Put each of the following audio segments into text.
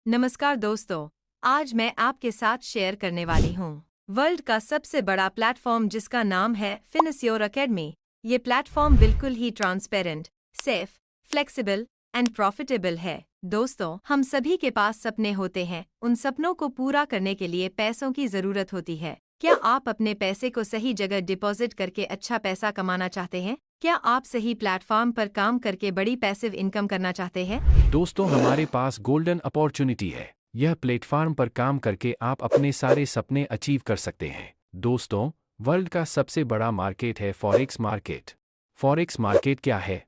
नमस्कार दोस्तों, आज मैं आपके साथ शेयर करने वाली हूँ वर्ल्ड का सबसे बड़ा प्लेटफॉर्म जिसका नाम है फिनश्योर एकेडमी। ये प्लेटफॉर्म बिल्कुल ही transparent, safe, flexible and profitable है। दोस्तों, हम सभी के पास सपने होते हैं। उन सपनों को पूरा करने के लिए पैसों की जरूरत होती है। क्या आप अपने पैसे को सही जगह डिपॉजिट करके अच्छा पैसा कमाना चाहते हैं? क्या आप सही प्लेटफॉर्म पर काम करके बड़ी पैसिव इनकम करना चाहते हैं? दोस्तों, हमारे पास गोल्डन अपॉर्चुनिटी है। यह प्लेटफॉर्म पर काम करके आप अपने सारे सपने अचीव कर सकते हैं। दोस्तों, वर्ल्ड का सबसे बड़ा मार्केट है फॉरेक्स मार्केट। फॉरेक्स मार्केट क्या है?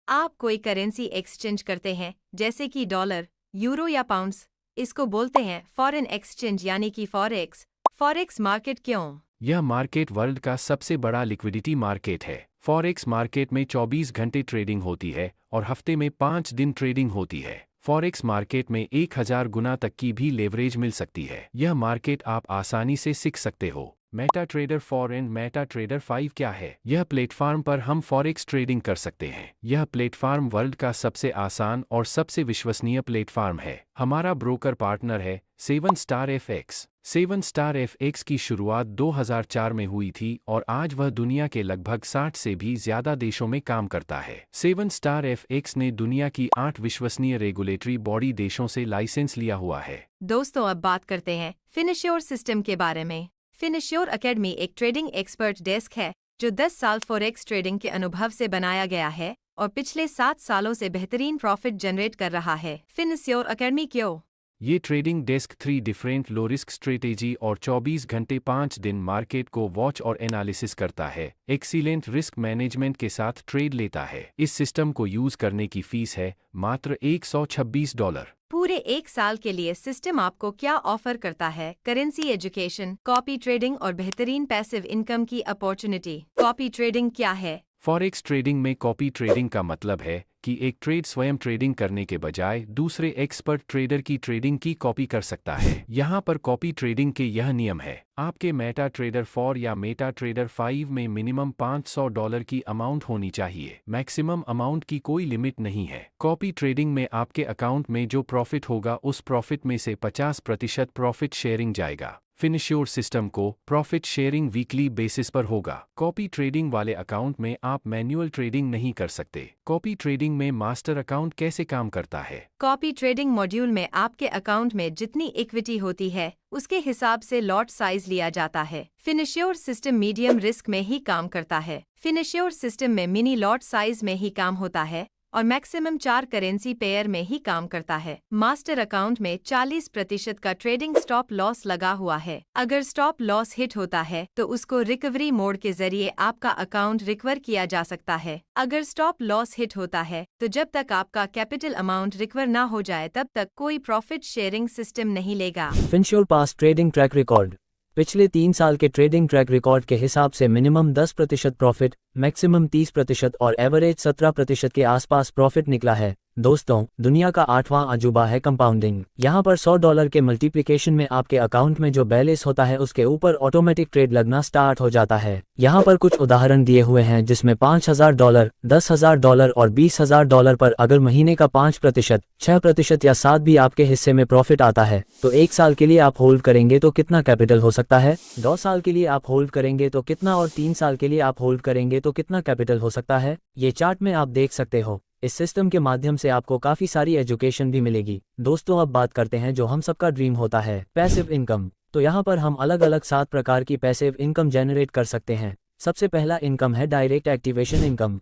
आप कोई करेंसी एक्सचेंज करते हैं, जैसे कि डॉलर, यूरो या पाउंड्स। इसको बोलते हैं फॉरेन एक्सचेंज यानी कि फॉरेक्स। फॉरेक्स मार्केट क्यों? यह मार्केट वर्ल्ड का सबसे बड़ा लिक्विडिटी मार्केट है। फॉरेक्स मार्केट में 24 घंटे ट्रेडिंग होती है और हफ्ते में 5 दिन ट्रेडिंग होती है। फॉरेक्स मार्केट में 1000 गुना तक की भी लेवरेज मिल सकती है। यह मार्केट आप आसानी से सीख सकते हो। Meta trader 4 and Meta trader 5 क्या है? यह प्लेटफॉर्म पर हम फॉरेक्स ट्रेडिंग कर सकते हैं। यह प्लेटफॉर्म वर्ल्ड का सबसे आसान और सबसे विश्वसनीय प्लेटफॉर्म है। हमारा ब्रोकर पार्टनर है 7 स्टार FX। 7 स्टार FX की शुरुआत 2004 में हुई थी और आज वह दुनिया के लगभग 60 से भी ज्यादा देशों में काम करता है। 7 स्टार FX ने दुनिया की 8 विश्वसनीय रेगुलेटरी बॉडी देशों से लाइसेंस लिया हुआ है। दोस्तों, अब बात करते हैं फिनश्योर सिस्टम के बारे में। फिनश्योर एकेडमी एक ट्रेडिंग एक्सपर्ट डेस्क है जो 10 साल फॉरेक्स ट्रेडिंग के अनुभव से बनाया गया है और पिछले 7 सालों से बेहतरीन प्रॉफिट जनरेट कर रहा है। फिनश्योर एकेडमी क्यों? ये trading desk 3 different low risk strategy और 24 घंटे 5 दिन मार्केट को वॉच और एनालिसिस करता है। एक्सीलेंट रिस्क मैनेजमेंट के साथ ट्रेड लेता है। इस सिस्टम को यूज करने की फीस है मात्र $126। पूरे 1 साल के लिए सिस्टम आपको क्या ऑफर करता है? करेंसी एजुकेशन, कॉपी ट्रेडिंग और बेहतरीन पैसिव इनकम की अपॉर्चुनिटी। कॉपी ट्रेडिंग क्या है? फॉरेक्स ट्रेडिंग में कॉपी ट्रेडिंग का मतलब है कि एक ट्रेड स्वयं ट्रेडिंग करने के बजाय दूसरे एक्सपर्ट ट्रेडर की ट्रेडिंग की कॉपी कर सकता है। यहाँ पर कॉपी ट्रेडिंग के यह नियम है। आपके मेटा ट्रेडर 4 या मेटा ट्रेडर 5 में मिनिमम $500 की अमाउंट होनी चाहिए। मैक्सिमम अमाउंट की कोई लिमिट नहीं है। कॉपी ट्रेडिंग में आपके अकाउंट में जो प्रॉफिट होगा उस प्रॉफिट में से 50% प्रॉफिट शेयरिंग जाएगा। फिनश्योर सिस्टम को प्रॉफिट शेयरिंग वीकली बेसिस पर होगा। कॉपी ट्रेडिंग वाले अकाउंट में आप मैन्युअल ट्रेडिंग नहीं कर सकते। कॉपी ट्रेडिंग में मास्टर अकाउंट कैसे काम करता है? कॉपी ट्रेडिंग मॉड्यूल में आपके अकाउंट में जितनी इक्विटी होती है उसके हिसाब से लॉट साइज लिया जाता है। फिनश्योर सिस्टम मीडियम रिस्क में ही काम करता है। फिनश्योर सिस्टम में मिनी लॉट साइज में ही काम होता है और मैक्सिमम 4 करेंसी पेयर में ही काम करता है। मास्टर अकाउंट में 40% का ट्रेडिंग स्टॉप लॉस लगा हुआ है। अगर स्टॉप लॉस हिट होता है तो उसको रिकवरी मोड के जरिए आपका अकाउंट रिकवर किया जा सकता है। अगर स्टॉप लॉस हिट होता है तो जब तक आपका कैपिटल अमाउंट रिकवर ना हो जाए तब तक कोई प्रॉफिट शेयरिंग सिस्टम नहीं लेगा। फिनश्योर पास ट्रेडिंग ट्रैक रिकॉर्ड। पिछले 3 साल के ट्रेडिंग ट्रैक रिकॉर्ड के हिसाब से मिनिमम 10% प्रॉफिट, मैक्सिमम 30% और एवरेज 17% के आसपास प्रॉफिट निकला है। दोस्तों, दुनिया का 8वां अजूबा है कंपाउंडिंग। यहाँ पर $100 के मल्टीप्लिकेशन में आपके अकाउंट में जो बैलेंस होता है उसके ऊपर ऑटोमेटिक ट्रेड लगना स्टार्ट हो जाता है। यहाँ पर कुछ उदाहरण दिए हुए हैं जिसमें $5000, $10,000 और $20,000 पर अगर महीने का 5%, 6% या 7 भी आपके हिस्से में प्रॉफिट आता है तो 1 साल के लिए आप होल्ड करेंगे तो कितना कैपिटल हो सकता है? 2 साल के लिए आप होल्ड करेंगे तो कितना और 3 साल के लिए आप होल्ड करेंगे तो कितना कैपिटल हो सकता है? ये चार्ट में आप देख सकते हो। इस सिस्टम के माध्यम से आपको काफी सारी एजुकेशन भी मिलेगी। दोस्तों, अब बात करते हैं जो हम सबका ड्रीम होता है, पैसिव इनकम। तो यहाँ पर हम अलग अलग 7 प्रकार की पैसिव इनकम जनरेट कर सकते हैं। सबसे पहला इनकम है डायरेक्ट एक्टिवेशन इनकम।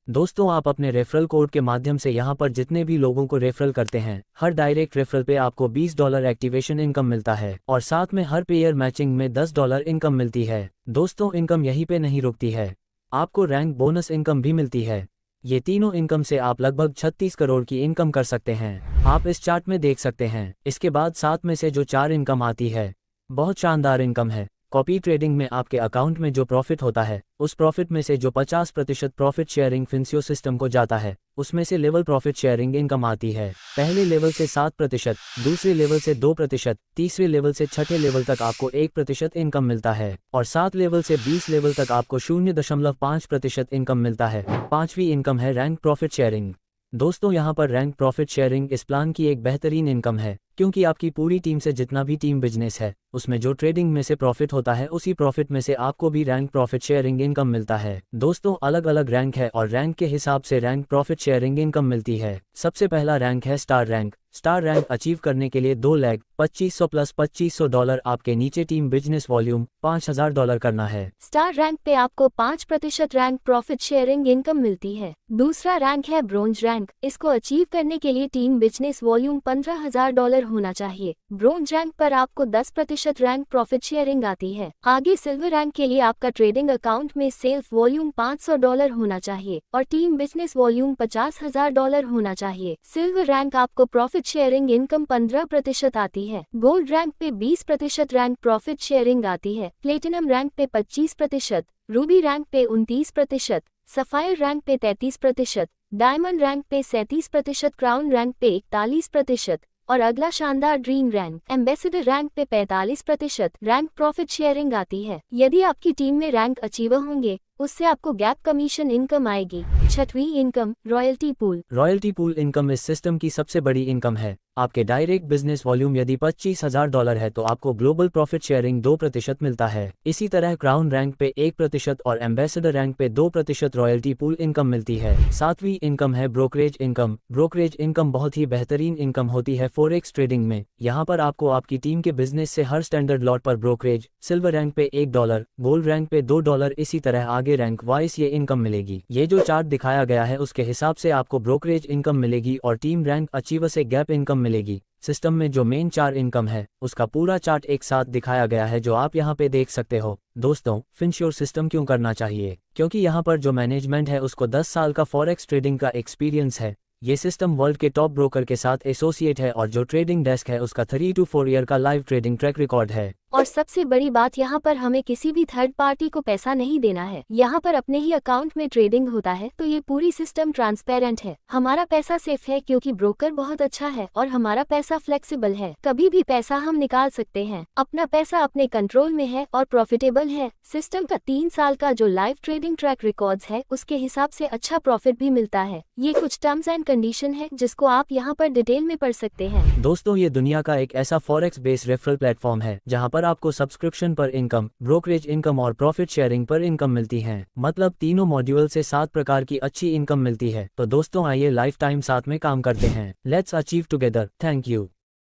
दोस्तों, आप अपने रेफरल कोड के माध्यम से यहाँ पर जितने भी लोगों को रेफरल करते हैं, हर डायरेक्ट रेफरल पे आपको $20 एक्टिवेशन इनकम मिलता है और साथ में हर पेयर मैचिंग में $10 इनकम मिलती है। दोस्तों, इनकम यहीं पे नहीं रुकती है, आपको रैंक बोनस इनकम भी मिलती है। ये तीनों इनकम से आप लगभग 36 करोड़ की इनकम कर सकते हैं। आप इस चार्ट में देख सकते हैं। इसके बाद 7 में से जो 4 इनकम आती है, बहुत शानदार इनकम है। कॉपी ट्रेडिंग में आपके अकाउंट में जो प्रॉफिट होता है उस प्रॉफिट में से जो 50% प्रॉफिट शेयरिंग फिनश्योर सिस्टम को जाता है उसमें से लेवल प्रॉफिट शेयरिंग इनकम आती है। पहले लेवल से 7%, दूसरे लेवल से 2%, तीसरे लेवल से छठे लेवल तक आपको 1% इनकम मिलता है और 7 लेवल से 20 लेवल तक आपको 0.5% इनकम मिलता है। 5वीं इनकम है रैंक प्रॉफिट शेयरिंग। दोस्तों, यहाँ पर रैंक प्रॉफिट शेयरिंग इस प्लान की एक बेहतरीन इनकम है क्योंकि आपकी पूरी टीम से जितना भी टीम बिजनेस है उसमें जो ट्रेडिंग में से प्रॉफिट होता है उसी प्रॉफिट में से आपको भी रैंक प्रॉफिट शेयरिंग इनकम मिलता है। दोस्तों अलग अलग रैंक है और रैंक के हिसाब से रैंक प्रॉफिट शेयरिंग इनकम मिलती है। सबसे पहला रैंक है star rank. Star rank achieve करने के लिए $2,25,000 प्लस $2,500 आपके नीचे टीम बिजनेस वॉल्यूम $5,000 करना है। स्टार रैंक पे आपको 5% रैंक प्रॉफिट शेयरिंग इनकम मिलती है। दूसरा रैंक है ब्रोंज रैंक। इसको अचीव करने के लिए टीम बिजनेस वॉल्यूम $15,000 होना चाहिए। ब्रोंज रैंक पर आपको 10% रैंक प्रॉफिट शेयरिंग आती है। आगे सिल्वर रैंक के लिए आपका ट्रेडिंग अकाउंट में सेल्स वॉल्यूम $500 होना चाहिए और टीम बिजनेस वॉल्यूम $50,000 होना चाहिए। सिल्वर रैंक आपको प्रॉफिट शेयरिंग इनकम 15% आती है। गोल्ड रैंक पे 20% रैंक प्रॉफिट शेयरिंग आती है। प्लेटिनम रैंक पे 25%, रूबी रैंक पे 29%, सफायर रैंक पे 33%, डायमंड रैंक पे 37%, क्राउन रैंक पे 41% और अगला शानदार ड्रीम रैंक एम्बेसडर रैंक पे 45% रैंक प्रॉफिट शेयरिंग आती है। यदि आपकी टीम में रैंक अचीवर होंगे उससे आपको गैप कमीशन इनकम आएगी। छठवीं income royalty pool. Royalty pool income इस सिस्टम की सबसे बड़ी इनकम है। आपके डायरेक्ट बिजनेस वॉल्यूम यदि $25,000 है तो आपको ग्लोबल प्रॉफिट शेयरिंग 2% मिलता है। इसी तरह क्राउन रैंक पे 1% और एम्बेसडर रैंक पे 2% रॉयल्टी पूल इनकम मिलती है। सातवीं इनकम है ब्रोकरेज इनकम। ब्रोकरेज इनकम बहुत ही बेहतरीन इनकम होती है फॉरेक्स ट्रेडिंग में। यहाँ पर आपको आपकी टीम के बिजनेस से हर स्टैंडर्ड लॉट पर ब्रोकरेज, सिल्वर रैंक पे $1, गोल्ड रैंक पे $2, इसी तरह आगे रैंक वाइज ये इनकम मिलेगी। ये जो चार्ट दिखाया गया है उसके हिसाब से आपको ब्रोकरेज इनकम मिलेगी और टीम रैंक अचीवर से गैप इनकम मिलेगी। सिस्टम में जो मेन 4 इनकम है उसका पूरा चार्ट एक साथ दिखाया गया है जो आप यहाँ पे देख सकते हो। दोस्तों फिनश्योर सिस्टम क्यों करना चाहिए? क्योंकि यहाँ पर जो मैनेजमेंट है उसको 10 साल का फॉरेक्स ट्रेडिंग का एक्सपीरियंस है। ये सिस्टम वर्ल्ड के टॉप ब्रोकर के साथ एसोसिएट है और जो ट्रेडिंग डेस्क है उसका 3 to 4 ईयर का लाइव ट्रेडिंग ट्रैक रिकॉर्ड है। और सबसे बड़ी बात यहाँ पर हमें किसी भी थर्ड पार्टी को पैसा नहीं देना है। यहाँ पर अपने ही अकाउंट में ट्रेडिंग होता है तो ये पूरी सिस्टम ट्रांसपेरेंट है। हमारा पैसा सेफ है क्योंकि ब्रोकर बहुत अच्छा है और हमारा पैसा फ्लेक्सिबल है। कभी भी पैसा हम निकाल सकते हैं। अपना पैसा अपने कंट्रोल में है और प्रॉफिटेबल है। सिस्टम का 3 साल का जो लाइव ट्रेडिंग ट्रैक रिकॉर्ड्स है उसके हिसाब से अच्छा प्रॉफिट भी मिलता है। ये कुछ टर्म्स एंड कंडीशन है जिसको आप यहाँ पर डिटेल में पढ़ सकते हैं। दोस्तों ये दुनिया का एक ऐसा फॉरेक्स बेस्ड रेफरल प्लेटफॉर्म है जहाँ पर आपको सब्सक्रिप्शन पर इनकम, ब्रोकरेज इनकम और प्रॉफिट शेयरिंग पर इनकम मिलती है। मतलब तीनों मॉड्यूल से 7 प्रकार की अच्छी इनकम मिलती है। तो दोस्तों आइए लाइफ टाइम साथ में काम करते हैं। Let's achieve together. Thank you.